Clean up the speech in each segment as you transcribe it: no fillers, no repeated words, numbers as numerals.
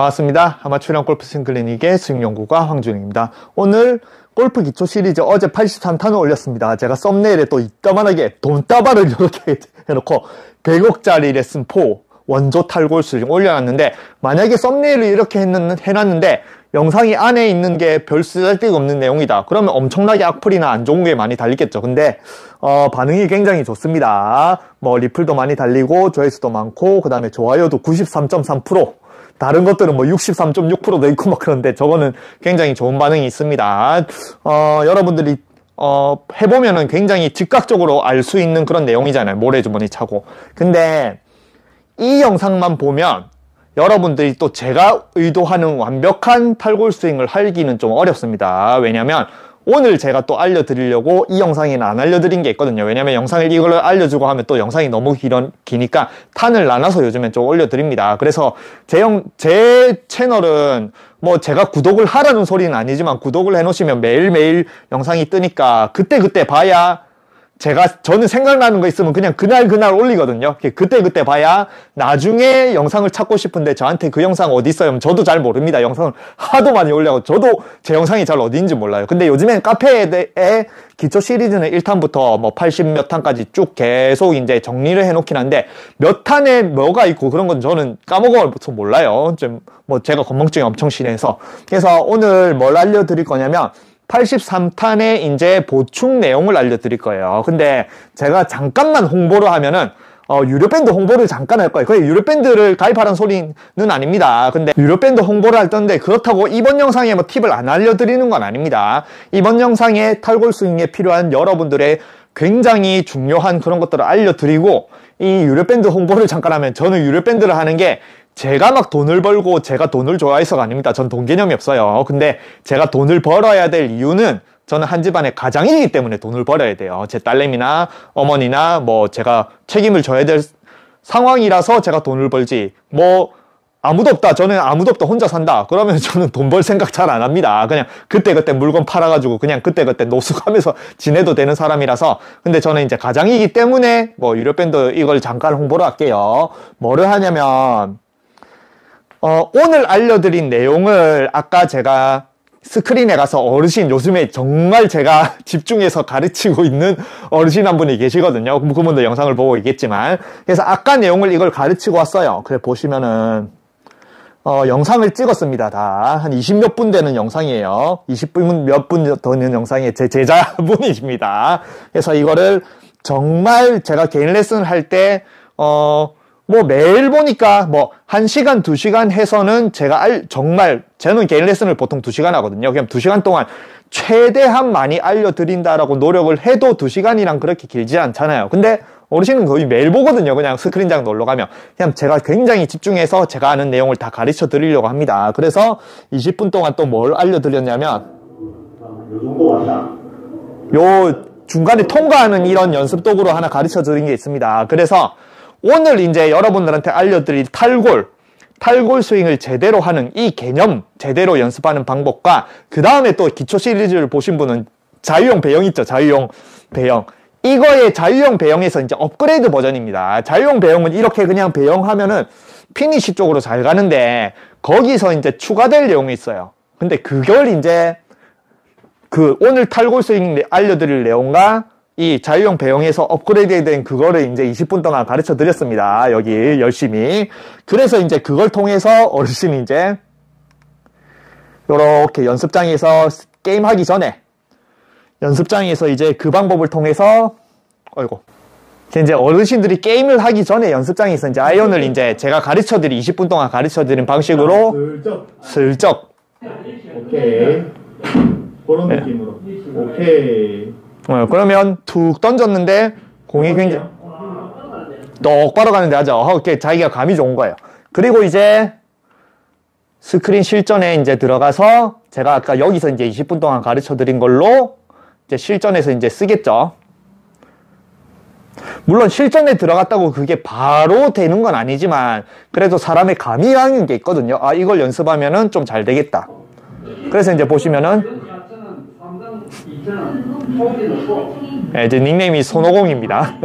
반갑습니다. 아마추어형 골프 스윙 클리닉의 스윙연구가 황준입니다. 오늘 골프 기초 시리즈 어제 83탄을 올렸습니다. 제가 썸네일에 또 이따만하게 돈다발을 이렇게 해놓고 100억짜리 레슨 4 원조 탈골 스윙 올려놨는데, 만약에 썸네일을 이렇게 해놨는데 영상이 안에 있는 게 별 쓸데가 없는 내용이다, 그러면 엄청나게 악플이나 안 좋은 게 많이 달리겠죠. 근데 반응이 굉장히 좋습니다. 뭐 리플도 많이 달리고 조회수도 많고, 그 다음에 좋아요도 93.3%, 다른 것들은 뭐 63.6%도 있고 막 그런데 저거는 굉장히 좋은 반응이 있습니다. 여러분들이 해보면은 굉장히 즉각적으로 알 수 있는 그런 내용이잖아요. 모래주머니 차고. 근데 이 영상만 보면 여러분들이 또 제가 의도하는 완벽한 탈골 스윙을 하기는 좀 어렵습니다. 왜냐면 오늘 제가 또 알려드리려고 이 영상에는 안 알려드린 게 있거든요. 왜냐면 영상을 이걸 알려주고 하면 또 영상이 너무 기니까 탄을 나눠서 요즘엔 좀 올려드립니다. 그래서 제 채널은 뭐 제가 구독을 하라는 소리는 아니지만, 구독을 해놓으시면 매일매일 영상이 뜨니까 그때그때 봐야, 저는 생각나는 거 있으면 그냥 그날 올리거든요. 그때 봐야 나중에 영상을 찾고 싶은데 저한테 그 영상 어디 있어요? 저도 잘 모릅니다. 영상을 하도 많이 올려고 저도 제 영상이 잘 어디인지 몰라요. 근데 요즘엔 카페에 기초 시리즈는 1탄부터 뭐 80 몇 탄까지 쭉 계속 이제 정리를 해놓긴 한데, 몇 탄에 뭐가 있고 그런 건 저는 까먹어서 몰라요. 뭐 제가 건망증이 엄청 심해서. 그래서 오늘 뭘 알려드릴 거냐면 83탄의 이제 보충 내용을 알려드릴 거예요. 근데 제가 잠깐만 홍보를 하면은 유료밴드 홍보를 잠깐 할 거예요. 거의 유료밴드를 가입하라는 소리는 아닙니다. 근데 유료밴드 홍보를 할 텐데, 그렇다고 이번 영상에 뭐 팁을 안 알려드리는 건 아닙니다. 이번 영상에 탈골 스윙에 필요한 여러분들의 굉장히 중요한 그런 것들을 알려드리고, 이 유료밴드 홍보를 잠깐 하면, 저는 유료밴드를 하는 게 제가 막 돈을 벌고 제가 돈을 좋아해서가 아닙니다. 전 돈 개념이 없어요. 근데 제가 돈을 벌어야 될 이유는, 저는 한 집안의 가장이기 때문에 돈을 벌어야 돼요. 제 딸내미나 어머니나 뭐 제가 책임을 져야 될 상황이라서 제가 돈을 벌지, 뭐 아무도 없다, 저는 아무도 없다, 혼자 산다, 그러면 저는 돈 벌 생각 잘 안 합니다. 그냥 그때그때 물건 팔아가지고 그냥 그때그때 노숙하면서 지내도 되는 사람이라서. 근데 저는 이제 가장이기 때문에 뭐 유료밴드 이걸 잠깐 홍보를 할게요. 뭐를 하냐면, 오늘 알려드린 내용을 아까 제가 스크린에 가서 어르신, 요즘에 정말 제가 집중해서 가르치고 있는 어르신 한 분이 계시거든요. 그분도 영상을 보고 있겠지만. 그래서 아까 내용을 이걸 가르치고 왔어요. 그래 보시면은 영상을 찍었습니다. 다 한 20 몇 분 되는 영상이에요. 20분 몇 분 되는 영상이 제 제자분이십니다. 그래서 이거를 정말 제가 개인 레슨을 할 때 뭐 매일 보니까 뭐 1시간 2시간 해서는 제가 정말, 저는 개인 레슨을 보통 2시간 하거든요. 그냥 2시간 동안 최대한 많이 알려드린다라고 노력을 해도 2시간이랑 그렇게 길지 않잖아요. 근데 어르신은 거의 매일 보거든요. 그냥 스크린장 놀러 가면. 그냥 제가 굉장히 집중해서 제가 아는 내용을 다 가르쳐 드리려고 합니다. 그래서 20분 동안 또 뭘 알려드렸냐면, 요 정도 왔다. 요 중간에 통과하는 이런 연습 도구로 하나 가르쳐 드린 게 있습니다. 그래서 오늘 이제 여러분들한테 알려드릴 탈골 스윙을 제대로 하는 이 개념, 제대로 연습하는 방법과, 그 다음에 또 기초 시리즈를 보신 분은 자유형 배영 있죠. 자유형 배영. 이거의 자유형 배영에서 이제 업그레이드 버전입니다. 자유형 배영은 이렇게 그냥 배영하면은 피니시 쪽으로 잘 가는데, 거기서 이제 추가될 내용이 있어요. 근데 그걸 이제 오늘 탈골 스윙 알려드릴 내용과 이 자유형 배영에서 업그레이드 된 그거를 이제 20분 동안 가르쳐 드렸습니다. 여기 열심히. 그래서 이제 그걸 통해서 어르신이 이제 요렇게 연습장에서 게임하기 전에, 연습장에서 이제 그 방법을 통해서, 이제 어르신들이 게임을 하기 전에 연습장에서 이제 아이언을 이제 제가 20분 동안 가르쳐 드린 방식으로 슬쩍. 오케이. 그런 느낌으로. 오케이. 그러면 툭 던졌는데 공이 굉장히 똑바로 가는데 하죠. 자기가 감이 좋은 거예요. 그리고 이제 스크린 실전에 이제 들어가서 제가 아까 여기서 이제 20분 동안 가르쳐 드린 걸로 이제 실전에서 이제 쓰겠죠. 물론 실전에 들어갔다고 그게 바로 되는 건 아니지만, 그래도 사람의 감이 하는 게 있거든요. 아, 이걸 연습하면은 좀 잘 되겠다. 그래서 이제 보시면은 네, 제 닉네임이 손오공입니다.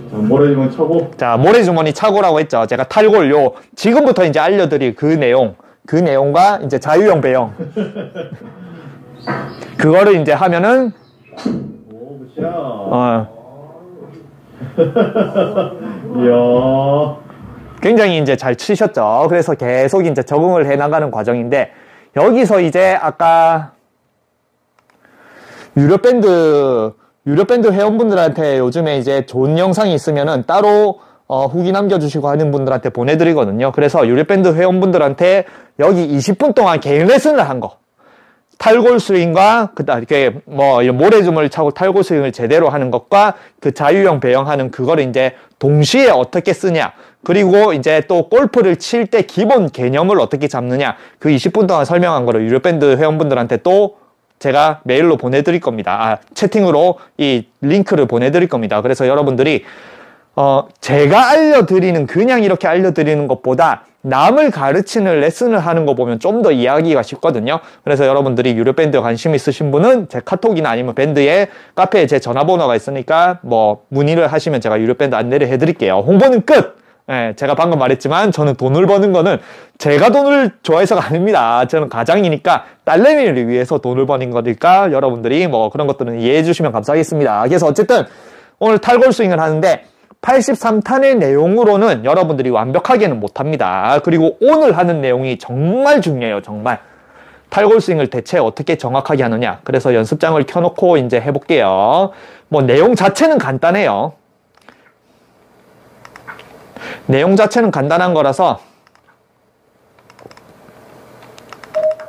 자, 모래주머니 차고. 자, 모래주머니 차고라고 했죠. 제가 탈골 지금부터 이제 알려드릴 그 내용과 이제 자유형 배영. 그거를 이제 하면은, 오, 굿샷. 이야. 굉장히 이제 잘 치셨죠. 그래서 계속 이제 적응을 해 나가는 과정인데, 여기서 이제 아까, 유료밴드 회원분들한테 요즘에 이제 좋은 영상이 있으면은 따로 후기 남겨주시고 하는 분들한테 보내드리거든요. 그래서 유료밴드 회원분들한테 여기 20분 동안 개인 레슨을 한 거. 탈골 스윙과 이렇게 모래주머니 차고 탈골 스윙을 제대로 하는 것과 그 자유형 배영하는 그거를 이제 동시에 어떻게 쓰냐. 그리고 이제 또 골프를 칠 때 기본 개념을 어떻게 잡느냐. 그 20분 동안 설명한 거를 유료밴드 회원분들한테 또 제가 메일로 보내드릴 겁니다. 채팅으로 이 링크를 보내드릴 겁니다. 그래서 여러분들이 제가 그냥 이렇게 알려드리는 것보다 남을 가르치는 레슨을 하는 거 보면 좀 더 이해하기가 쉽거든요. 그래서 여러분들이 유료밴드 관심 있으신 분은 제 카톡이나 아니면 밴드에 카페에 제 전화번호가 있으니까 문의를 하시면 제가 유료밴드 안내를 해드릴게요. 홍보는 끝! 예, 제가 방금 말했지만 저는 돈을 버는 거는 제가 돈을 좋아해서가 아닙니다. 저는 가장이니까 딸내미를 위해서 돈을 버는 거니까 여러분들이 그런 것들은 이해해 주시면 감사하겠습니다. 그래서 어쨌든 오늘 탈골 스윙을 하는데 83탄의 내용으로는 여러분들이 완벽하게는 못합니다. 그리고 오늘 하는 내용이 정말 중요해요. 정말. 탈골 스윙을 대체 어떻게 정확하게 하느냐. 그래서 연습장을 켜놓고 이제 해볼게요. 내용 자체는 간단해요. 내용 자체는 간단한 거라서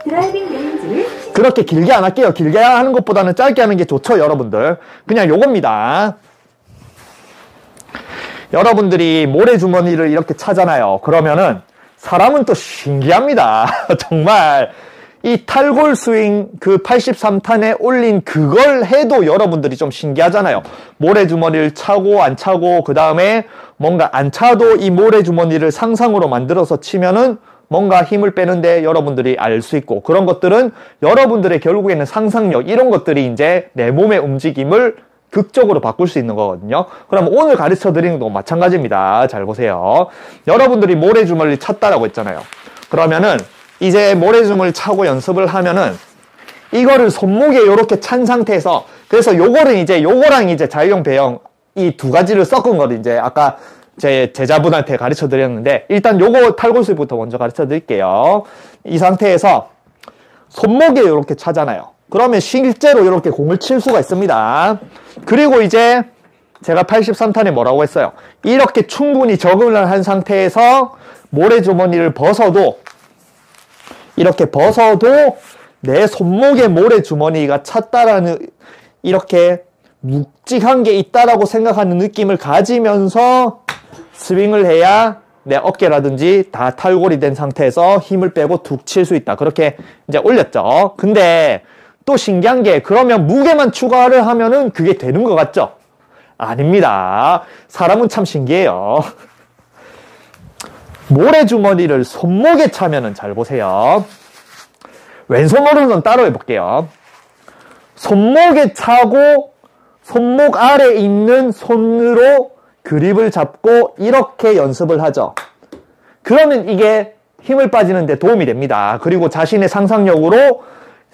드라이빙 레인지를 그렇게 길게 안 할게요. 길게 하는 것보다는 짧게 하는 게 좋죠, 여러분들. 그냥 요겁니다. 여러분들이 모래주머니를 이렇게 차잖아요. 그러면은 사람은 또 신기합니다. 정말 이 탈골 스윙 그 83탄에 올린 그걸 해도 여러분들이 좀 신기하잖아요. 모래주머니를 차고 안 차고 그 다음에 뭔가 안 차도 이 모래주머니를 상상으로 만들어서 치면은 뭔가 힘을 빼는데 여러분들이 알 수 있고 그런 것들은 여러분들의 결국에는 상상력 이런 것들이 이제 내 몸의 움직임을 극적으로 바꿀 수 있는 거거든요. 그럼 오늘 가르쳐 드리는 것도 마찬가지입니다. 잘 보세요. 여러분들이 모래주머니를 찼다라고 했잖아요. 그러면은 이제 모래주머니를 차고 연습을 하면은 이거를 손목에 이렇게 찬 상태에서 그래서 요거랑 이제 자유형 배영 이 두 가지를 섞은 거를 이제 아까 제 제자분한테 가르쳐 드렸는데 일단 요거 탈골스부터 먼저 가르쳐 드릴게요. 이 상태에서 손목에 이렇게 차잖아요. 그러면 실제로 이렇게 공을 칠 수가 있습니다. 그리고 이제 제가 83탄에 뭐라고 했어요? 이렇게 충분히 적응을 한 상태에서 모래주머니를 이렇게 벗어도 내 손목에 모래주머니가 찼다라는 이렇게 묵직한 게 있다라고 생각하는 느낌을 가지면서 스윙을 해야 내 어깨라든지 다 탈골이 된 상태에서 힘을 빼고 툭 칠 수 있다. 그렇게 이제 올렸죠. 근데 또 신기한 게 그러면 무게만 추가를 하면은 그게 되는 것 같죠? 아닙니다. 사람은 참 신기해요. 모래주머니를 손목에 차면은 잘 보세요. 왼손 오른손 따로 해볼게요. 손목에 차고 손목 아래 있는 손으로 그립을 잡고 이렇게 연습을 하죠. 그러면 이게 힘을 빠지는데 도움이 됩니다. 그리고 자신의 상상력으로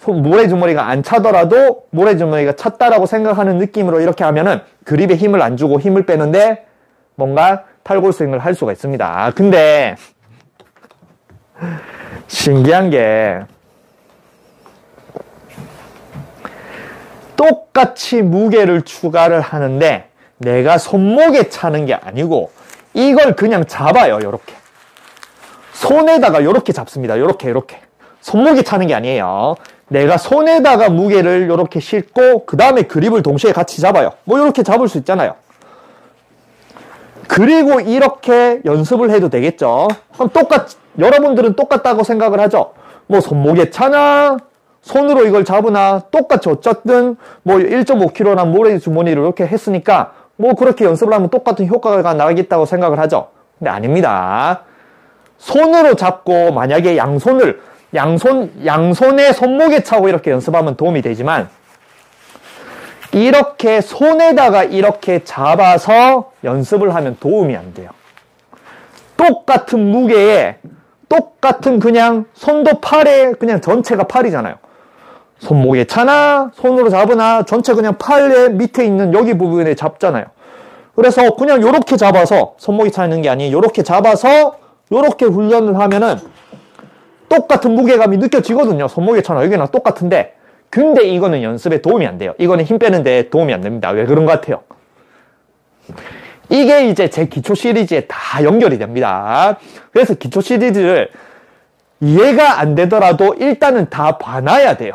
모래주머니가 안 차더라도 모래주머니가 찼다라고 생각하는 느낌으로 이렇게 하면은 그립에 힘을 안 주고 힘을 빼는데 뭔가 탈골 스윙을 할 수가 있습니다. 근데 신기한 게 똑같이 무게를 추가를 하는데 내가 손목에 차는 게 아니고 이걸 그냥 잡아요. 요렇게 손에다가 요렇게 잡습니다. 요렇게 손목에 차는 게 아니에요. 내가 손에다가 무게를 요렇게 싣고 그 다음에 그립을 동시에 같이 잡아요. 요렇게 잡을 수 있잖아요. 그리고 이렇게 연습을 해도 되겠죠. 그럼 여러분들은 똑같다고 생각을 하죠. 손목에 차나 손으로 이걸 잡으나 똑같이 어쨌든 1.5kg란 모래주머니를 이렇게 했으니까 그렇게 연습을 하면 똑같은 효과가 나겠다고 생각을 하죠. 근데 아닙니다. 손으로 잡고 만약에 양손에 손목에 차고 이렇게 연습하면 도움이 되지만 이렇게 손에다가 이렇게 잡아서 연습을 하면 도움이 안 돼요. 똑같은 무게에 똑같은 그냥 손도 팔에 그냥 전체가 팔이잖아요. 손목에 차나 손으로 잡으나 전체 그냥 팔의 밑에 있는 여기 부분에 잡잖아요. 그래서 그냥 요렇게 잡아서 손목이 차 있는 게 아니에요. 요렇게 잡아서 요렇게 훈련을 하면은 똑같은 무게감이 느껴지거든요. 손목에 차나 여기랑 똑같은데 근데 이거는 연습에 도움이 안 돼요. 이거는 힘 빼는데 도움이 안 됩니다. 왜 그런 것 같아요? 이게 이제 제 기초 시리즈에 다 연결이 됩니다. 그래서 기초 시리즈를 이해가 안 되더라도 일단은 다 봐놔야 돼요.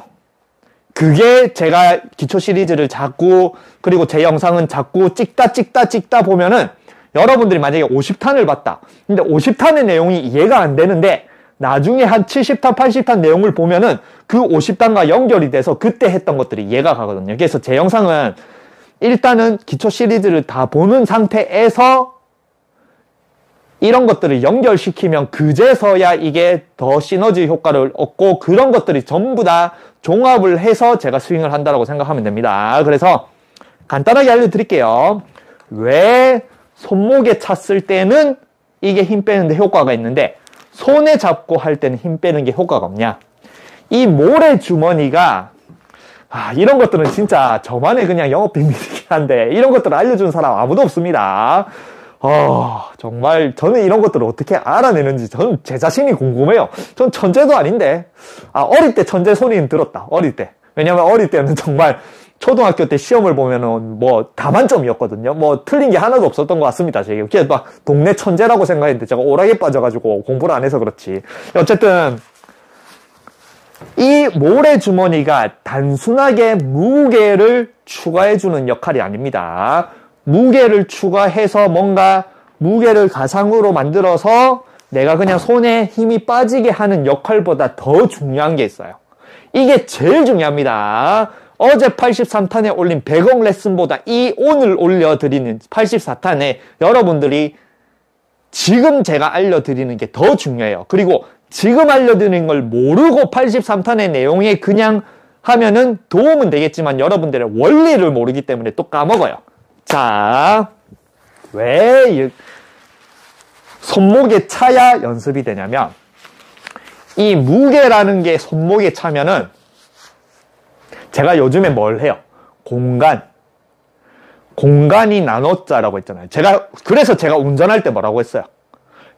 그게 제가 기초 시리즈를 자꾸 그리고 제 영상은 자꾸 찍다 보면은 여러분들이 만약에 50탄을 봤다. 근데 50탄의 내용이 이해가 안 되는데 나중에 한 70탄, 80탄 내용을 보면은 그 50탄과 연결이 돼서 그때 했던 것들이 이해가 가거든요. 그래서 제 영상은 일단은 기초 시리즈를 다 보는 상태에서 이런 것들을 연결시키면 그제서야 이게 더 시너지 효과를 얻고 그런 것들이 전부 다 종합을 해서 제가 스윙을 한다고 생각하면 됩니다. 그래서 간단하게 알려드릴게요. 왜 손목에 찼을 때는 이게 힘 빼는데 효과가 있는데 손에 잡고 할 때는 힘 빼는 게 효과가 없냐? 이 모래 주머니가 이런 것들은 진짜 저만의 그냥 영업 비밀이긴 한데 이런 것들을 알려주는 사람 아무도 없습니다. 정말 저는 이런 것들을 어떻게 알아내는지 저는 제 자신이 궁금해요. 전 천재도 아닌데 어릴 때 천재 소리는 들었다. 어릴 때. 왜냐면 어릴 때는 정말 초등학교 때 시험을 보면은 뭐 다만점이었거든요. 뭐 틀린 게 하나도 없었던 것 같습니다. 제가 그냥 막 동네 천재라고 생각했는데 제가 오락에 빠져가지고 공부를 안 해서 그렇지. 어쨌든 이 모래 주머니가 단순하게 무게를 추가해주는 역할이 아닙니다. 무게를 추가해서 뭔가 무게를 가상으로 만들어서 내가 그냥 손에 힘이 빠지게 하는 역할보다 더 중요한 게 있어요. 이게 제일 중요합니다. 어제 83탄에 올린 100억 레슨보다 이 오늘 올려드리는 84탄에 여러분들이 지금 제가 알려드리는 게 더 중요해요. 그리고 지금 알려드리는 걸 모르고 83탄의 내용에 그냥 하면은 도움은 되겠지만 여러분들의 원리를 모르기 때문에 또 까먹어요. 자, 왜 손목에 차야 연습이 되냐면 이 무게라는 게 손목에 차면은 제가 요즘에 뭘 해요? 공간이 나눴자라고 했잖아요. 그래서 제가 운전할 때 뭐라고 했어요?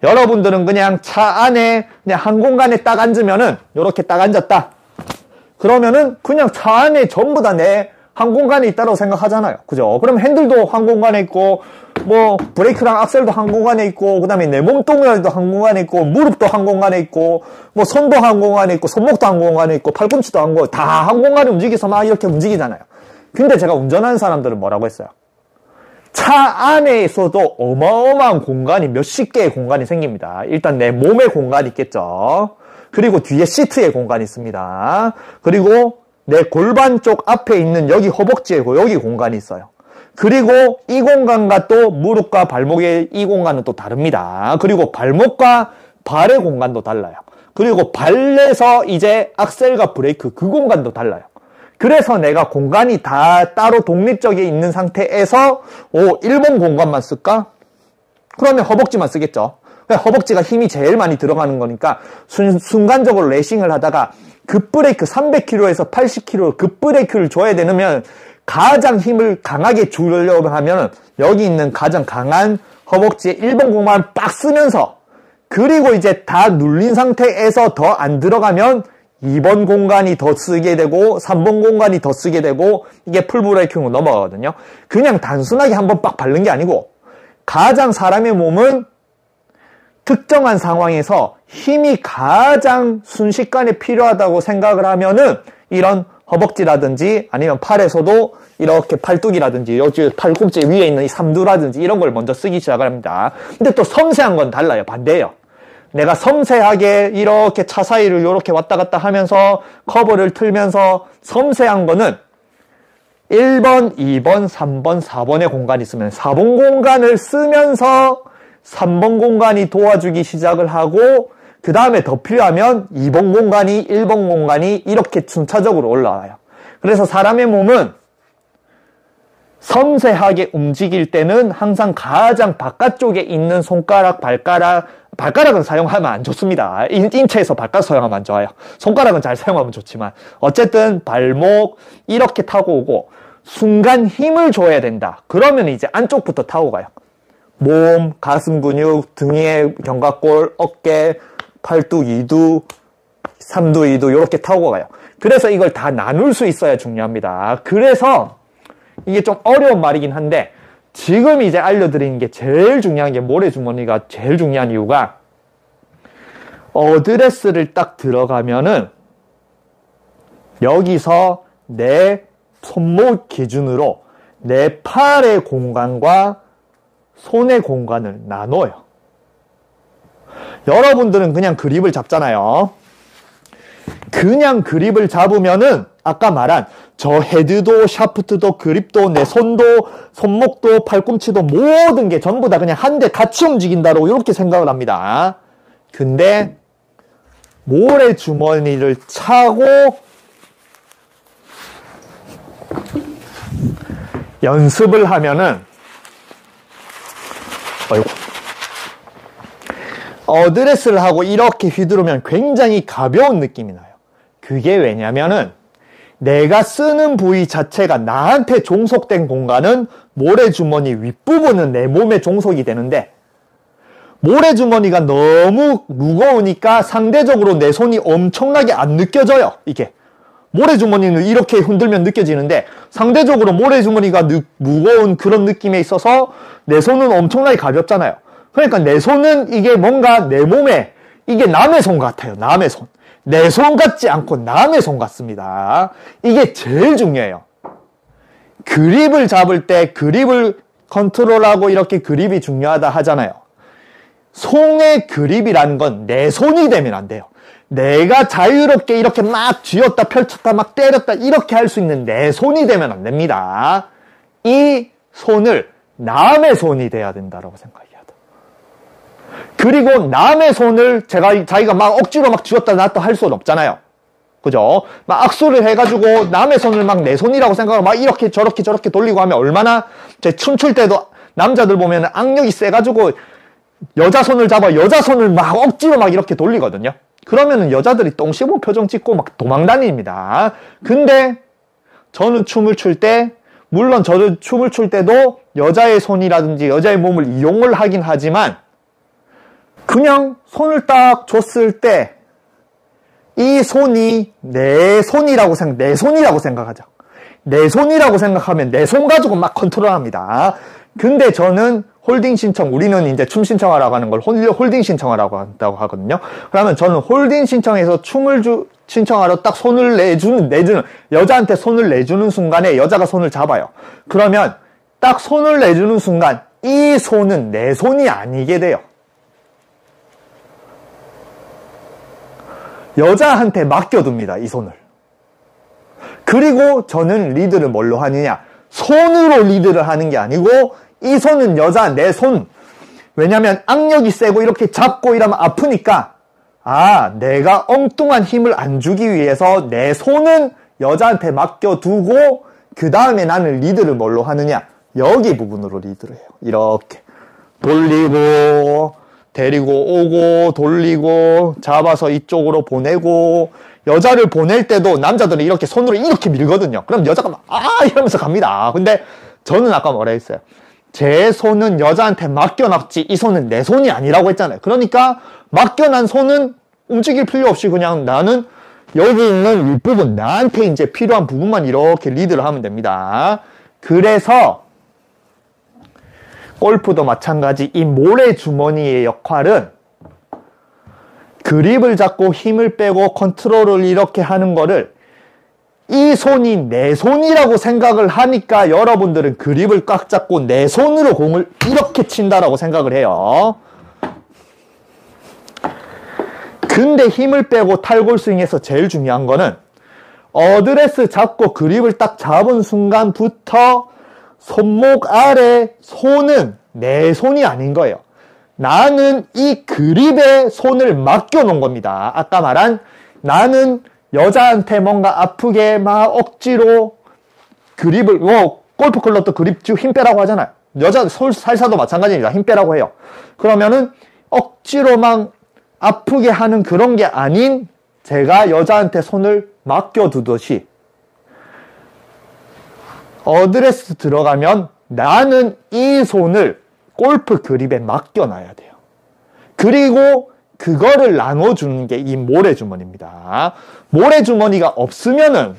여러분들은 그냥 차 안에 그냥 한 공간에 딱 앉으면은 요렇게 딱 앉았다. 그러면은 그냥 차 안에 전부 다 내 한 공간에 있다고 생각하잖아요. 그죠? 그럼 핸들도 한 공간에 있고 뭐 브레이크랑 악셀도 한 공간에 있고 그다음에 내 몸뚱아리도 한 공간에 있고 무릎도 한 공간에 있고 뭐 손도 한 공간에 있고 손목도 한 공간에 있고 팔꿈치도 한 공간에 다 한 공간에 움직여서 막 이렇게 움직이잖아요. 근데 제가 운전하는 사람들은 뭐라고 했어요? 차 안에서도 어마어마한 공간이 몇십 개의 공간이 생깁니다. 일단 내 몸의 공간이 있겠죠. 그리고 뒤에 시트의 공간이 있습니다. 그리고 내 골반 쪽 앞에 있는 여기 허벅지에 여기 공간이 있어요. 그리고 이 공간과 또 무릎과 발목의 이 공간은 또 다릅니다. 그리고 발목과 발의 공간도 달라요. 그리고 발에서 이제 악셀과 브레이크 그 공간도 달라요. 그래서 내가 공간이 다 따로 독립적에 있는 상태에서 1번 공간만 쓸까? 그러면 허벅지만 쓰겠죠. 허벅지가 힘이 제일 많이 들어가는 거니까 순간적으로 레이싱을 하다가 급브레이크 300km에서 80km 급브레이크를 줘야 되면 가장 힘을 강하게 주려고 하면 여기 있는 가장 강한 허벅지에 1번 공간을 빡 쓰면서 그리고 이제 다 눌린 상태에서 더 안 들어가면 2번 공간이 더 쓰게 되고 3번 공간이 더 쓰게 되고 이게 풀브레이킹으로 넘어가거든요. 그냥 단순하게 한번 빡 밟는 게 아니고 가장 사람의 몸은 특정한 상황에서 힘이 가장 순식간에 필요하다고 생각을 하면은 이런 허벅지라든지 아니면 팔에서도 이렇게 팔뚝이라든지 여기 팔꿈치 위에 있는 이 삼두라든지 이런 걸 먼저 쓰기 시작을 합니다. 근데 또 섬세한 건 달라요. 반대예요. 내가 섬세하게 이렇게 차 사이를 이렇게 왔다 갔다 하면서 커브를 틀면서 섬세한 거는 1번, 2번, 3번, 4번의 공간이 있으면 4번 공간을 쓰면서 3번 공간이 도와주기 시작을 하고 그 다음에 더 필요하면 2번 공간이 1번 공간이 이렇게 순차적으로 올라와요. 그래서 사람의 몸은 섬세하게 움직일 때는 항상 가장 바깥쪽에 있는 손가락, 발가락은 사용하면 안 좋습니다. 인체에서 발가락 사용하면 안 좋아요. 손가락은 잘 사용하면 좋지만 어쨌든 발목 이렇게 타고 오고 순간 힘을 줘야 된다. 그러면 이제 안쪽부터 타고 가요. 몸, 가슴 근육, 등의 견갑골, 어깨, 팔뚝, 이두, 삼두, 이두 이렇게 타고 가요. 그래서 이걸 다 나눌 수 있어야 중요합니다. 그래서 이게 좀 어려운 말이긴 한데 지금 이제 알려드리는 게 제일 중요한 게 모래주머니가 제일 중요한 이유가 어드레스를 딱 들어가면은 여기서 내 손목 기준으로 내 팔의 공간과 손의 공간을 나눠요. 여러분들은 그냥 그립을 잡잖아요. 그냥 그립을 잡으면은 아까 말한 저 헤드도 샤프트도 그립도 내 손도 손목도 팔꿈치도 모든 게 전부 다 그냥 한데 같이 움직인다고 이렇게 생각을 합니다. 근데 모래주머니를 차고 연습을 하면은 어드레스를 하고 이렇게 휘두르면 굉장히 가벼운 느낌이 나요. 그게 왜냐면은 내가 쓰는 부위 자체가 나한테 종속된 공간은 모래주머니 윗부분은 내 몸에 종속이 되는데 모래주머니가 너무 무거우니까 상대적으로 내 손이 엄청나게 안 느껴져요. 이게 모래주머니는 이렇게 흔들면 느껴지는데 상대적으로 모래주머니가 무거운 그런 느낌에 있어서 내 손은 엄청나게 가볍잖아요. 그러니까 내 손은 이게 뭔가 내 몸에 이게 남의 손 같아요. 남의 손. 내 손 같지 않고 남의 손 같습니다. 이게 제일 중요해요. 그립을 잡을 때 그립을 컨트롤하고 이렇게 그립이 중요하다 하잖아요. 손의 그립이라는 건 내 손이 되면 안 돼요. 내가 자유롭게 이렇게 막 쥐었다 펼쳤다 막 때렸다 이렇게 할 수 있는 내 손이 되면 안 됩니다. 이 손을 남의 손이 돼야 된다고 생각해야 돼. 그리고 남의 손을 자기가 막 억지로 막 쥐었다 놨다 할 수는 없잖아요. 그죠? 막 악수를 해가지고 남의 손을 막 내 손이라고 생각하고 막 이렇게 저렇게 돌리고 하면 얼마나 춤출 때도 남자들 보면 악력이 세가지고 여자 손을 잡아 여자 손을 막 억지로 막 이렇게 돌리거든요. 그러면은 여자들이 똥 씹은 표정 찍고 막 도망 다닙니다. 근데 저는 춤을 출 때 물론 저도 춤을 출 때도 여자의 손이라든지 여자의 몸을 이용을 하긴 하지만 그냥 손을 딱 줬을 때 이 손이 내 손이라고 생각하죠. 내 손이라고 생각하면 내 손 가지고 막 컨트롤합니다. 근데 저는 홀딩 신청, 우리는 이제 춤 신청하라고 하는 걸 홀딩 신청하라고 한다고 하거든요. 그러면 저는 홀딩 신청해서 춤을 신청하러 딱 손을 내주는, 여자한테 손을 내주는 순간에 여자가 손을 잡아요. 그러면 딱 손을 내주는 순간 이 손은 내 손이 아니게 돼요. 여자한테 맡겨둡니다, 이 손을. 그리고 저는 리드를 뭘로 하느냐? 손으로 리드를 하는 게 아니고 이 손은 내 손. 왜냐면 악력이 세고 이렇게 잡고 이러면 아프니까 내가 엉뚱한 힘을 안 주기 위해서 내 손은 여자한테 맡겨두고 그 다음에 나는 리드를 뭘로 하느냐? 여기 부분으로 리드를 해요. 이렇게 돌리고 데리고 오고 돌리고 잡아서 이쪽으로 보내고 여자를 보낼 때도 남자들은 이렇게 손으로 이렇게 밀거든요. 그럼 여자가 막 이러면서 갑니다. 근데 저는 아까 뭐라 했어요? 제 손은 여자한테 맡겨놨지 이 손은 내 손이 아니라고 했잖아요. 그러니까 맡겨난 손은 움직일 필요 없이 그냥 나는 여기 있는 윗부분 나한테 이제 필요한 부분만 이렇게 리드를 하면 됩니다. 그래서 골프도 마찬가지 이 모래주머니의 역할은 그립을 잡고 힘을 빼고 컨트롤을 이렇게 하는 거를 이 손이 내 손이라고 생각을 하니까 여러분들은 그립을 꽉 잡고 내 손으로 공을 이렇게 친다라고 생각을 해요. 근데 힘을 빼고 탈골 스윙에서 제일 중요한 거는 어드레스 잡고 그립을 딱 잡은 순간부터 손목 아래 손은 내 손이 아닌 거예요. 나는 이 그립에 손을 맡겨 놓은 겁니다. 아까 말한 나는 여자한테 뭔가 아프게 막 억지로 그립을 골프 클럽도 그립 쭉 힘 빼라고 하잖아요. 여자 살사도 마찬가지입니다. 힘 빼라고 해요. 그러면은 억지로 막 아프게 하는 그런 게 아닌 제가 여자한테 손을 맡겨두듯이 어드레스 들어가면 나는 이 손을 골프 그립에 맡겨놔야 돼요. 그리고 그거를 나눠주는 게 이 모래주머니입니다. 모래주머니가 없으면은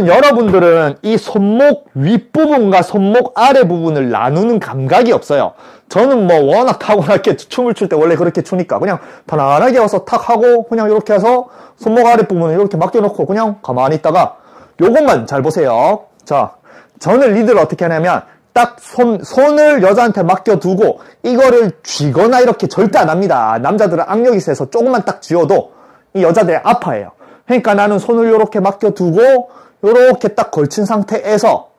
여러분들은 이 손목 윗부분과 손목 아래 부분을 나누는 감각이 없어요. 저는 뭐 워낙 타고나게 춤을 출 때 원래 그렇게 추니까 그냥 편안하게 와서 탁 하고 그냥 이렇게 해서 손목 아래 부분을 이렇게 맡겨놓고 그냥 가만히 있다가 요것만 잘 보세요. 자, 저는 리드를 어떻게 하냐면 딱 손을 여자한테 맡겨두고 이거를 쥐거나 이렇게 절대 안 합니다. 남자들은 악력이 세서 조금만 딱 쥐어도 이 여자들이 아파해요. 그러니까 나는 손을 이렇게 맡겨두고 이렇게 딱 걸친 상태에서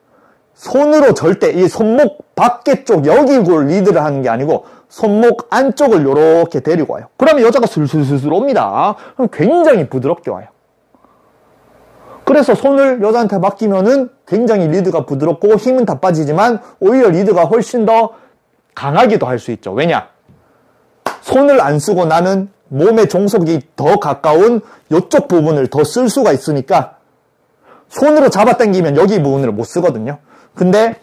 손으로 절대 이 손목 밖에 쪽 여기를 리드를 하는 게 아니고 손목 안쪽을 이렇게 데리고 와요. 그러면 여자가 슬슬슬슬 옵니다. 그럼 굉장히 부드럽게 와요. 그래서 손을 여자한테 맡기면은 굉장히 리드가 부드럽고 힘은 다 빠지지만 오히려 리드가 훨씬 더 강하기도 할 수 있죠. 왜냐? 손을 안 쓰고 나는 몸의 종속이 더 가까운 이쪽 부분을 더 쓸 수가 있으니까 손으로 잡아당기면 여기 부분을 못 쓰거든요. 근데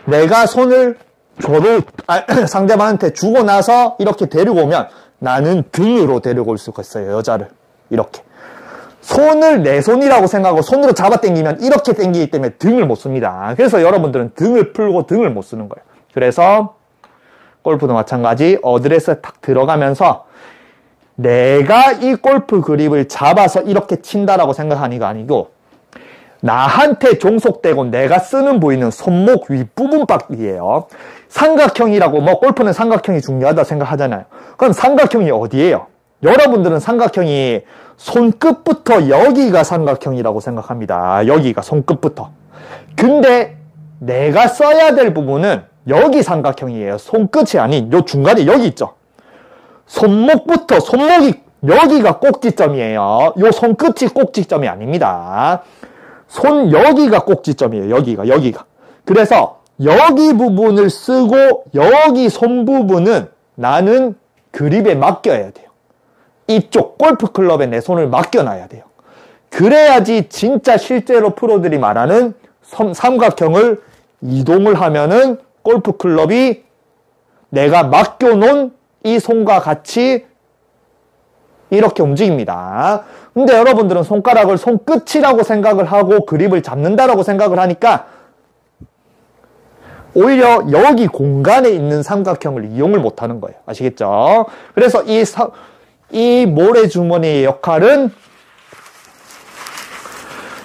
내가 손을 상대방한테 주고 나서 이렇게 데리고 오면 나는 등으로 데리고 올 수가 있어요. 여자를 이렇게. 손을 내 손이라고 생각하고 손으로 잡아당기면 이렇게 당기기 때문에 등을 못 씁니다. 그래서 여러분들은 등을 풀고 등을 못 쓰는 거예요. 그래서 골프도 마찬가지 어드레스에 탁 들어가면서 내가 이 골프 그립을 잡아서 이렇게 친다라고 생각하니까 아니고 나한테 종속되고 내가 쓰는 부위는 손목 윗부분밖이에요. 삼각형이라고 뭐 골프는 삼각형이 중요하다 생각하잖아요. 그럼 삼각형이 어디예요? 여러분들은 삼각형이 손끝부터 여기가 삼각형이라고 생각합니다. 여기가 손끝부터. 근데 내가 써야 될 부분은 여기 삼각형이에요. 손끝이 아닌 요 중간에 여기 있죠. 손목부터 손목이 여기가 꼭지점이에요. 요 손끝이 꼭지점이 아닙니다. 여기가 꼭지점이에요. 여기가. 그래서 여기 부분을 쓰고 여기 손 부분은 나는 그립에 맡겨야 돼요. 이쪽 골프클럽에 내 손을 맡겨놔야 돼요. 그래야지 진짜 실제로 프로들이 말하는 삼각형을 이동을 하면은 골프클럽이 내가 맡겨놓은 이 손과 같이 이렇게 움직입니다. 근데 여러분들은 손가락을 손끝이라고 생각을 하고 그립을 잡는다라고 생각을 하니까 오히려 여기 공간에 있는 삼각형을 이용을 못하는 거예요. 아시겠죠? 그래서 이 모래주머니의 역할은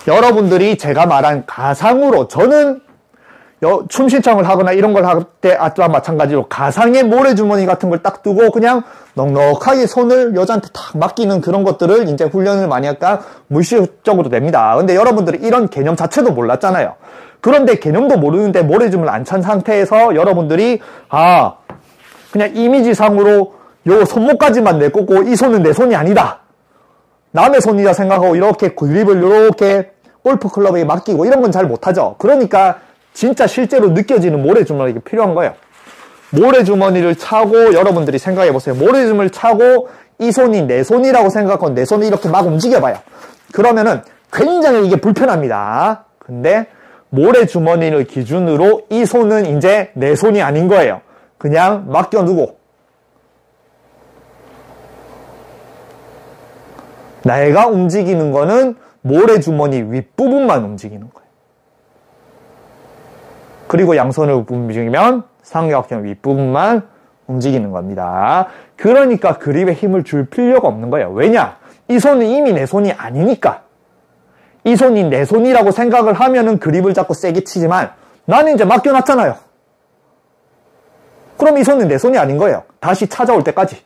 여러분들이 제가 말한 가상으로 저는 춤 신청을 하거나 이런 걸 할 때 아까 마찬가지로 가상의 모래주머니 같은 걸 딱 두고 그냥 넉넉하게 손을 여자한테 탁 맡기는 그런 것들을 이제 훈련을 많이 할까 무의식적으로 됩니다. 근데 여러분들이 이런 개념 자체도 몰랐잖아요. 그런데 개념도 모르는데 모래주머니를 안 찬 상태에서 여러분들이 그냥 이미지상으로 요 손목까지만 내꽂고 이 손은 내 손이 아니다. 남의 손이라 생각하고 이렇게 그립을 이렇게 골프클럽에 맡기고 이런 건 잘 못하죠. 그러니까 진짜 실제로 느껴지는 모래주머니가 필요한 거예요. 모래주머니를 차고 여러분들이 생각해보세요. 모래주머니를 차고 이 손이 내 손이라고 생각하고 내 손을 이렇게 막 움직여봐요. 그러면은 굉장히 이게 불편합니다. 근데 모래주머니를 기준으로 이 손은 이제 내 손이 아닌 거예요. 그냥 맡겨두고 내가 움직이는 거는 모래주머니 윗부분만 움직이는 거예요. 그리고 양손을 움직이면 삼각형 윗부분만 움직이는 겁니다. 그러니까 그립에 힘을 줄 필요가 없는 거예요. 왜냐? 이 손은 이미 내 손이 아니니까. 이 손이 내 손이라고 생각을 하면은 그립을 잡고 세게 치지만 나는 이제 맡겨놨잖아요. 그럼 이 손은 내 손이 아닌 거예요. 다시 찾아올 때까지.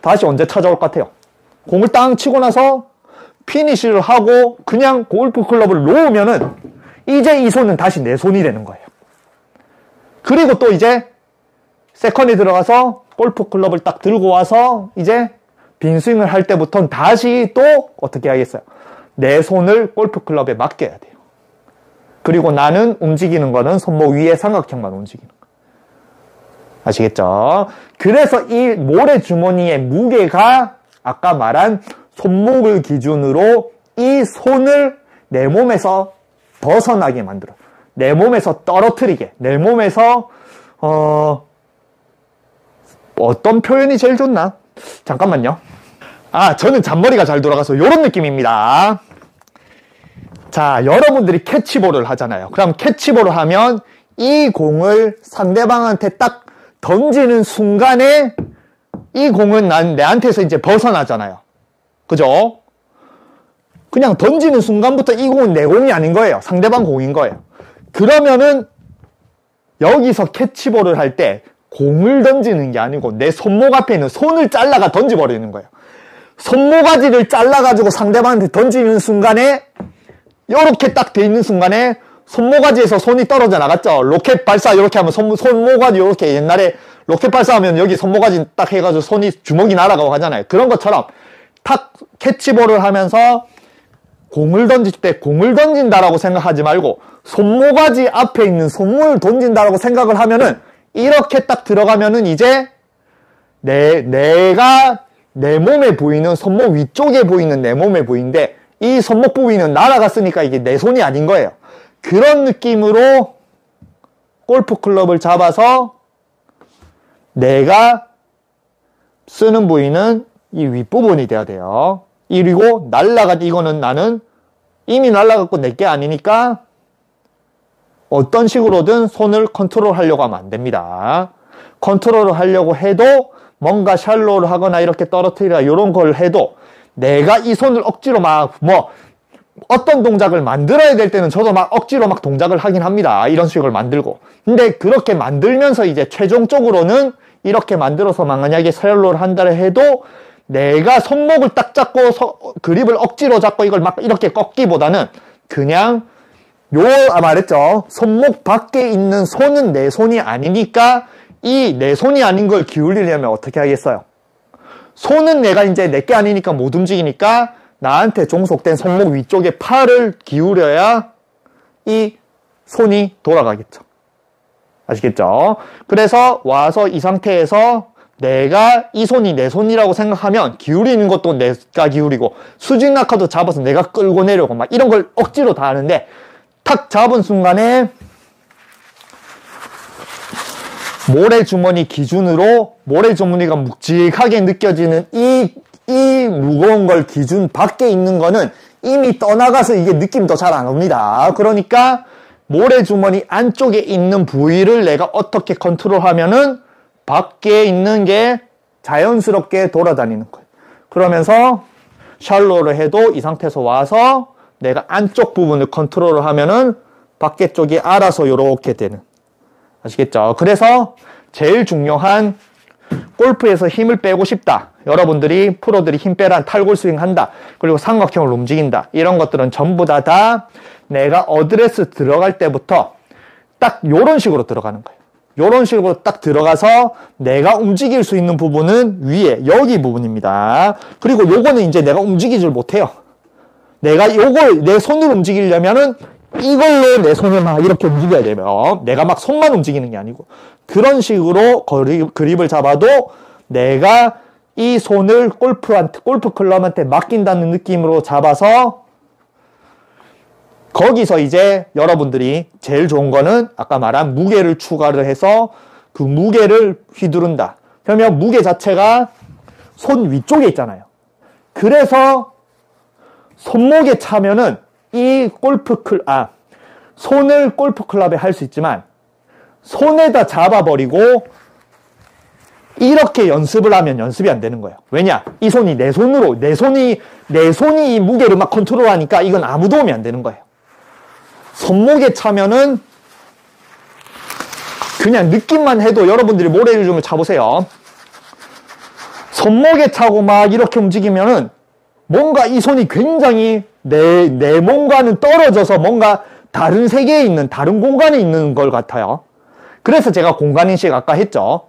다시 언제 찾아올 것 같아요? 공을 땅 치고 나서 피니시를 하고 그냥 골프클럽을 놓으면은 이제 이 손은 다시 내 손이 되는 거예요. 그리고 또 이제 세컨이 들어가서 골프클럽을 딱 들고 와서 이제 빈스윙을 할 때부터는 다시 또 어떻게 하겠어요? 내 손을 골프클럽에 맡겨야 돼요. 그리고 나는 움직이는 거는 손목 위에 삼각형만 움직이는 거예요. 아시겠죠? 그래서 이 모래주머니의 무게가 아까 말한 손목을 기준으로 이 손을 내 몸에서 벗어나게 만들어. 내 몸에서 떨어뜨리게. 내 몸에서 어떤 표현이 제일 좋나? 잠깐만요. 저는 잔머리가 잘 돌아가서 이런 느낌입니다. 자, 여러분들이 캐치볼을 하잖아요. 그럼 캐치볼을 하면 이 공을 상대방한테 딱 던지는 순간에 이 공은 내한테서 이제 벗어나잖아요. 그죠? 그냥 던지는 순간부터 이 공은 내 공이 아닌 거예요. 상대방 공인 거예요. 그러면은 여기서 캐치볼을 할 때 공을 던지는 게 아니고 내 손목 앞에 있는 손을 잘라가 던져버리는 거예요. 손모가지를 잘라가지고 상대방한테 던지는 순간에 이렇게 딱 돼 있는 순간에 손모가지에서 손이 떨어져 나갔죠. 로켓 발사 이렇게 하면 손모가지 이렇게 옛날에 로켓 발사하면 여기 손모가지 딱 해가지고 손이 주먹이 날아가고 하잖아요. 그런 것처럼 탁 캐치볼을 하면서 공을 던질 때 공을 던진다라고 생각하지 말고 손모가지 앞에 있는 손을 던진다라고 생각을 하면은 이렇게 딱 들어가면은 이제 내가 내 몸에 보이는 손목 위쪽에 보이는 내 몸에 보이는데 이 손목 부위는 날아갔으니까 이게 내 손이 아닌 거예요. 그런 느낌으로 골프 클럽을 잡아서 내가 쓰는 부위는 이 윗부분이 돼야 돼요. 그리고 날아간 이거는 나는 이미 날아갔고 내게 아니니까 어떤 식으로든 손을 컨트롤 하려고 하면 안 됩니다. 컨트롤을 하려고 해도 뭔가 샬로를 하거나 이렇게 떨어뜨리라 이런 걸 해도 내가 이 손을 억지로 어떤 동작을 만들어야 될 때는 저도 억지로 동작을 하긴 합니다. 이런 식으로 만들고. 근데 그렇게 만들면서 이제 최종적으로는 이렇게 만들어서 만약에 샬로를 한다 해도 내가 손목을 딱 잡고 그립을 억지로 잡고 이걸 이렇게 꺾기보다는 그냥 말했죠. 손목 밖에 있는 손은 내 손이 아니니까 이 내 손이 아닌 걸 기울이려면 어떻게 하겠어요? 손은 내가 이제 내게 아니니까 못 움직이니까 나한테 종속된 손목 위쪽에 팔을 기울여야 이 손이 돌아가겠죠. 아시겠죠? 그래서 와서 이 상태에서 내가 이 손이 내 손이라고 생각하면 기울이는 것도 내가 기울이고 수직 낙하도 잡아서 내가 끌고 내려고 이런 걸 억지로 다 하는데 탁 잡은 순간에 모래주머니 기준으로 모래주머니가 묵직하게 느껴지는 이 무거운 걸 기준 밖에 있는 거는 이미 떠나가서 이게 느낌도 잘 안 옵니다. 그러니까 모래주머니 안쪽에 있는 부위를 내가 어떻게 컨트롤하면은 밖에 있는 게 자연스럽게 돌아다니는 거예요. 그러면서 샬로를 해도 이 상태에서 와서 내가 안쪽 부분을 컨트롤을 하면은 밖에 쪽이 알아서 이렇게 되는. 아시겠죠? 그래서 제일 중요한 골프에서 힘을 빼고 싶다. 여러분들이 프로들이 힘 빼란 탈골 스윙 한다. 그리고 삼각형을 움직인다. 이런 것들은 전부 다 내가 어드레스 들어갈 때부터 딱 요런 식으로 들어가는 거예요. 요런 식으로 딱 들어가서 내가 움직일 수 있는 부분은 위에 여기 부분입니다. 그리고 요거는 이제 내가 움직이질 못해요. 내가 요걸 내 손으로 움직이려면은 이걸로 내 손을 이렇게 움직여야 되면 내가 손만 움직이는 게 아니고 그런 식으로 그립을 잡아도 내가 이 손을 골프 클럽한테 맡긴다는 느낌으로 잡아서 거기서 이제 여러분들이 제일 좋은 거는 아까 말한 무게를 추가를 해서 그 무게를 휘두른다. 그러면 무게 자체가 손 위쪽에 있잖아요. 그래서 손목에 차면은 이 손을 골프 클럽에 할 수 있지만 손에다 잡아버리고 이렇게 연습을 하면 연습이 안 되는 거예요. 왜냐? 이 손이 내 손이 이 무게를 컨트롤하니까 이건 아무 도움이 안 되는 거예요. 손목에 차면은 그냥 느낌만 해도 여러분들이 모래를 좀 차보세요. 손목에 차고 이렇게 움직이면은 뭔가 이 손이 굉장히 내 몸과는 떨어져서 뭔가 다른 세계에 있는 다른 공간에 있는 걸 같아요. 그래서 제가 공간인식 아까 했죠.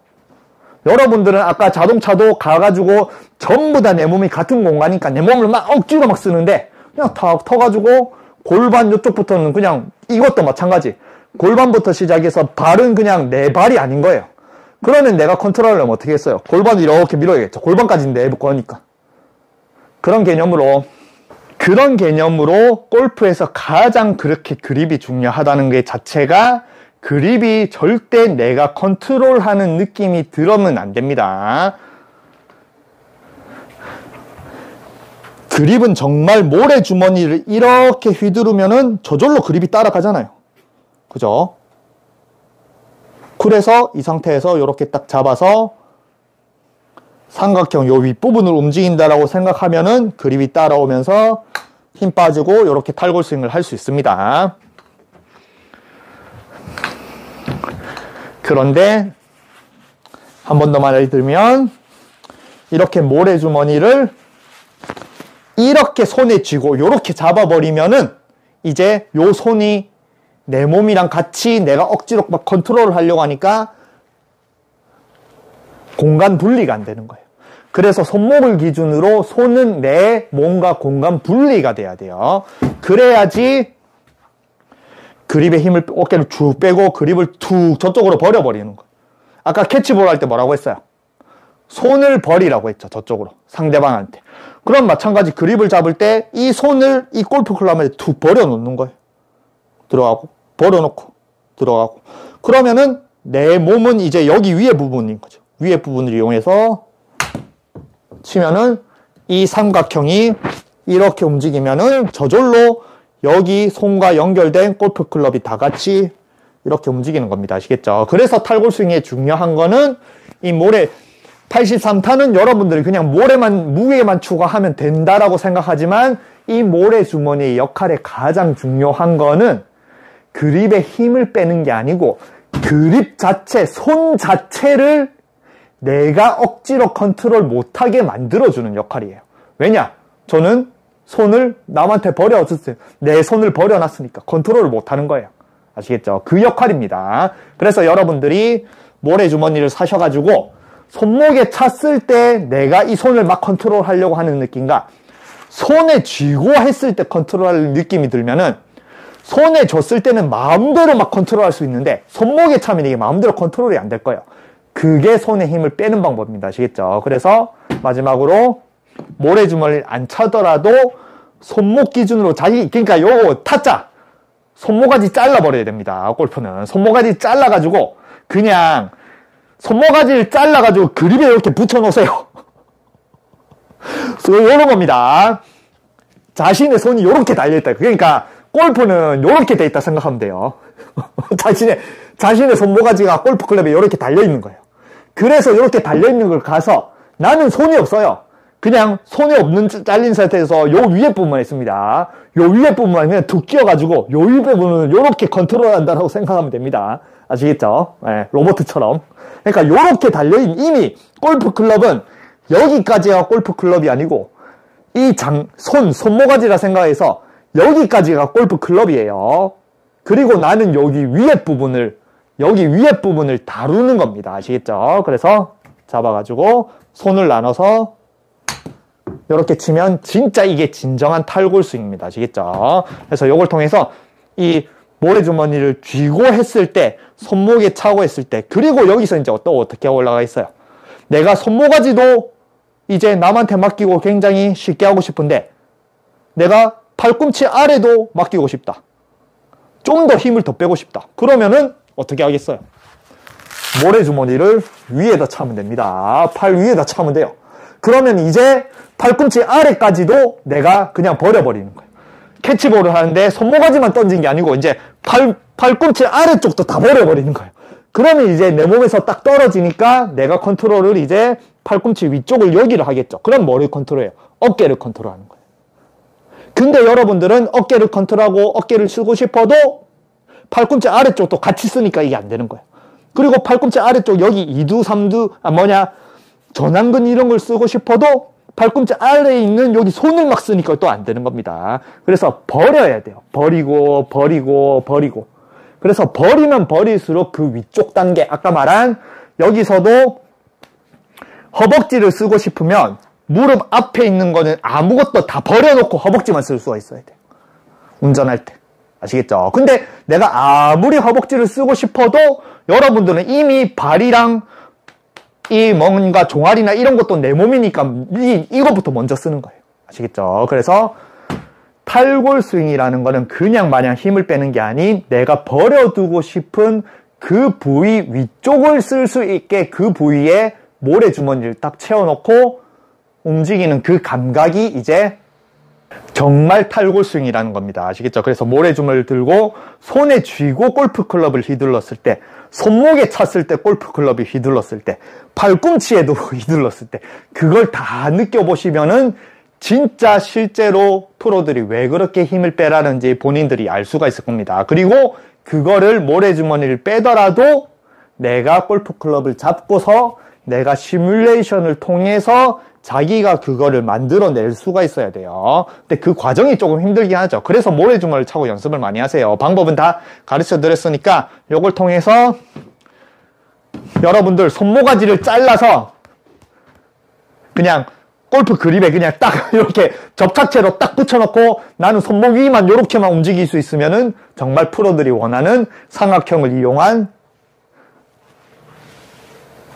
여러분들은 아까 자동차도 가가지고 전부 다 내 몸이 같은 공간이니까 내 몸을 억지로 쓰는데 그냥 탁 터가지고 골반 이쪽부터는 그냥 이것도 마찬가지. 골반부터 시작해서 발은 그냥 내 발이 아닌 거예요. 그러면 내가 컨트롤하려면 어떻게 했어요? 골반을 이렇게 밀어야겠죠. 골반까지는 내 거니까. 그런 개념으로 골프에서 가장 그렇게 그립이 중요하다는 게 자체가 그립이 절대 내가 컨트롤하는 느낌이 들으면 안 됩니다. 그립은 정말 모래주머니를 이렇게 휘두르면은 저절로 그립이 따라가잖아요. 그죠? 그래서 이 상태에서 이렇게 딱 잡아서 삼각형 요 윗부분을 움직인다라고 생각하면은 그립이 따라오면서 힘 빠지고 이렇게 탈골 스윙을 할 수 있습니다. 그런데 한 번 더 말을 들면 이렇게 모래주머니를 이렇게 손에 쥐고 이렇게 잡아버리면은 이제 요 손이 내 몸이랑 같이 내가 억지로 막 컨트롤을 하려고 하니까 공간 분리가 안 되는 거예요. 그래서 손목을 기준으로 손은 내 몸과 공간 분리가 돼야 돼요. 그래야지 그립의 힘을 어깨를 쭉 빼고 그립을 툭 저쪽으로 버려버리는 거예요. 아까 캐치볼 할 때 뭐라고 했어요? 손을 버리라고 했죠. 저쪽으로. 상대방한테. 그럼 마찬가지 그립을 잡을 때 이 손을 이 골프 클럽에 툭 버려놓는 거예요. 들어가고 버려놓고 들어가고. 그러면은 내 몸은 이제 여기 위에 부분인 거죠. 위에 부분을 이용해서 치면은 이 삼각형이 이렇게 움직이면은 저절로 여기 손과 연결된 골프 클럽이 다 같이 이렇게 움직이는 겁니다. 아시겠죠? 그래서 탈골 스윙의 중요한 거는 이 모래 83타는 여러분들이 그냥 무게만 추가하면 된다라고 생각하지만 이 모래 주머니의 역할에 가장 중요한 거는 그립에 힘을 빼는 게 아니고 그립 자체, 손 자체를 내가 억지로 컨트롤 못하게 만들어주는 역할이에요. 왜냐? 저는 손을 남한테 버려줬어요. 내 손을 버려놨으니까 컨트롤을 못하는 거예요. 아시겠죠? 그 역할입니다. 그래서 여러분들이 모래주머니를 사셔가지고 손목에 찼을 때 내가 이 손을 막 컨트롤하려고 하는 느낌과 손에 쥐고 했을 때 컨트롤할 느낌이 들면은 손에 줬을 때는 마음대로 막 컨트롤할 수 있는데 손목에 차면 이게 마음대로 컨트롤이 안 될 거예요. 그게 손에 힘을 빼는 방법입니다. 아시겠죠? 그래서 마지막으로 모래주머니를 안 차더라도 손목 기준으로 그러니까 요 타짜 손모가지 잘라버려야 됩니다. 골프는 손모가지 잘라가지고 그냥 손모가지를 잘라가지고 그립에 이렇게 붙여놓으세요. 이런 겁니다. 자신의 손이 이렇게 달려있다. 그러니까 골프는 이렇게 돼 있다 생각하면 돼요. 자신의 손모가지가 골프 클럽에 이렇게 달려있는 거예요. 그래서 이렇게 달려있는 걸 가서 나는 손이 없어요. 그냥 손이 없는 잘린 상태에서 요 위에 부분만 있습니다. 요 위에 부분만 그냥 툭 끼워가지고 요 위에 부분은 이렇게 컨트롤한다라고 생각하면 됩니다. 아시겠죠? 네, 로봇처럼. 그러니까 요렇게 달려있는 이미 골프 클럽은 여기까지가 골프 클럽이 아니고 이 손모가지라 생각해서 여기까지가 골프 클럽이에요. 그리고 나는 여기 위에 부분을 다루는 겁니다. 아시겠죠? 그래서 잡아가지고 손을 나눠서 이렇게 치면 진짜 이게 진정한 탈골 스윙입니다. 아시겠죠? 그래서 이걸 통해서 이 모래주머니를 쥐고 했을 때, 손목에 차고 했을 때, 그리고 여기서 이제 또 어떻게 올라가 있어요? 내가 손모가지도 이제 남한테 맡기고 굉장히 쉽게 하고 싶은데 내가 팔꿈치 아래도 맡기고 싶다. 좀 더 힘을 더 빼고 싶다. 그러면은 어떻게 하겠어요? 모래주머니를 위에다 차면 됩니다. 팔 위에다 차면 돼요. 그러면 이제 팔꿈치 아래까지도 내가 그냥 버려버리는 거예요. 캐치볼을 하는데 손모가지만 던진 게 아니고 이제 팔꿈치 아래쪽도 다 버려버리는 거예요. 그러면 이제 내 몸에서 딱 떨어지니까 내가 컨트롤을 이제 팔꿈치 위쪽을 여기를 하겠죠. 그럼 뭐를 컨트롤해요? 어깨를 컨트롤하는 거예요. 근데 여러분들은 어깨를 컨트롤하고 어깨를 쓰고 싶어도 팔꿈치 아래쪽도 같이 쓰니까 이게 안 되는 거예요. 그리고 팔꿈치 아래쪽 여기 2두, 3두, 전완근 이런 걸 쓰고 싶어도 팔꿈치 아래에 있는 여기 손을 막 쓰니까 또 안 되는 겁니다. 그래서 버려야 돼요. 버리고. 그래서 버리면 버릴수록 그 위쪽 단계, 아까 말한 여기서도 허벅지를 쓰고 싶으면 무릎 앞에 있는 거는 아무것도 다 버려놓고 허벅지만 쓸 수가 있어야 돼요. 운전할 때. 아시겠죠? 근데 내가 아무리 허벅지를 쓰고 싶어도 여러분들은 이미 발이랑 이 뭔가 종아리나 이런 것도 내 몸이니까 이것부터 먼저 쓰는 거예요. 아시겠죠? 그래서 탈골 스윙이라는 거는 그냥 마냥 힘을 빼는 게 아닌 내가 버려두고 싶은 그 부위 위쪽을 쓸 수 있게 그 부위에 모래주머니를 딱 채워놓고 움직이는 그 감각이 이제 정말 탈골 스윙이라는 겁니다. 아시겠죠? 그래서 모래주머니를 들고 손에 쥐고 골프클럽을 휘둘렀을 때, 손목에 찼을 때 골프클럽이 휘둘렀을 때, 팔꿈치에도 휘둘렀을 때, 그걸 다 느껴보시면은 진짜 실제로 프로들이 왜 그렇게 힘을 빼라는지 본인들이 알 수가 있을 겁니다. 그리고 그거를 모래주머니를 빼더라도 내가 골프클럽을 잡고서 내가 시뮬레이션을 통해서 자기가 그거를 만들어낼 수가 있어야 돼요. 근데 그 과정이 조금 힘들긴 하죠. 그래서 모래주머니를 차고 연습을 많이 하세요. 방법은 다 가르쳐 드렸으니까 요걸 통해서 여러분들 손모가지를 잘라서 그냥 골프 그립에 그냥 딱 이렇게 접착제로 딱 붙여놓고 나는 손목 위만 이렇게만 움직일 수 있으면은 정말 프로들이 원하는 삼각형을 이용한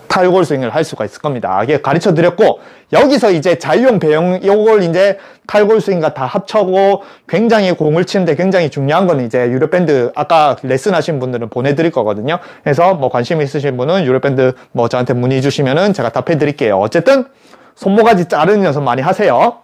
탈골 스윙을 할 수가 있을 겁니다. 이게 가르쳐 드렸고, 여기서 이제 자유형, 배영, 요걸 이제 탈골 스윙과 다 합쳐고 굉장히 공을 치는데 굉장히 중요한 거는 이제 유료밴드 아까 레슨 하신 분들은 보내드릴 거거든요. 그래서 뭐 관심 있으신 분은 유료밴드 뭐 저한테 문의 주시면은 제가 답해 드릴게요. 어쨌든 손모가지 자르는 연습 많이 하세요.